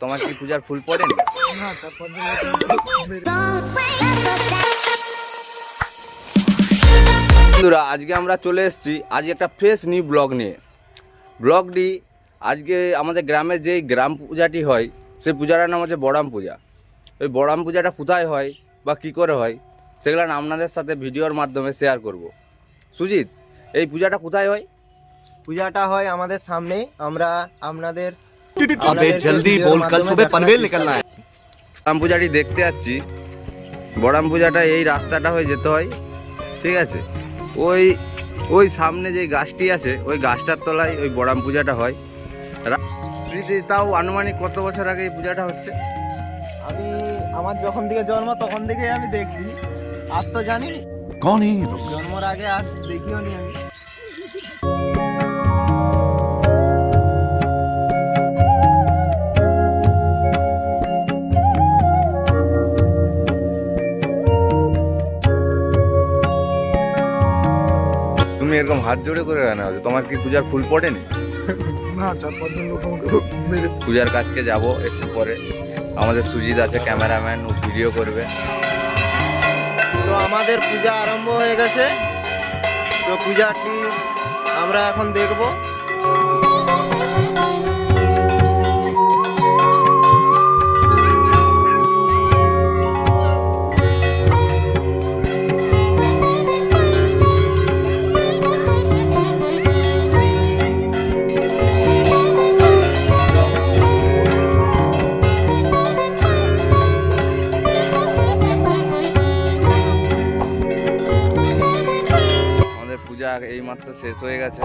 তোমার কি পূজার ফুল পড়েনি? বন্ধুরা, আজকে আমরা চলে এসেছি আজ একটা ফ্রেশ নিউ ব্লগ নিয়ে। ব্লগটি আজকে আমাদের গ্রামে যেই গ্রাম পূজাটি হয় সেই পূজাটার নাম হচ্ছে বড়াম পূজা। ওই বড়াম পূজাটা কোথায় হয় বা কী করে হয় সেগুলো আপনাদের সাথে ভিডিওর মাধ্যমে শেয়ার করব। সুজিত, এই পূজাটা কোথায় হয়? পূজাটা হয় আমাদের সামনেই। আমরা আপনাদের জলদি বল, কাল সুবে পনভেল নিকলনা है। বড়াম পূজাটি দেখতে যাচ্ছি। বড়াম পূজাটা এই রাস্তাটা হয়ে যেতে হয়, ঠিক আছে? ওই সামনে যে গাছটি আছে ওই গাছটার তলায় ওই বড়াম পূজাটা হয়। তাও আনুমানিক কত বছর আগে এই পূজাটা হচ্ছে? আমার যখন থেকে জন্ম তখন থেকেই আমি দেখছি, আর তো জানি कौन है ये लोग? জন্মর আগে আর দেখিও নি আমি। তুমি এরকম হাত জোড়ে করে রান্না হচ্ছে, তোমার কি পূজার ফুল পড়েনি? না, 4-5 দিন লোক আমাকে মেরে পূজার কাজকে যাব একটু পরে। আমাদের সুজিত আছে ক্যামেরাম্যান, ও ভিডিও করবে। তো আমাদের পূজা আরম্ভ হয়ে গেছে। তো পূজাটি আমরা এখন দেখব। পূজা এইমাত্র শেষ হয়ে গেছে।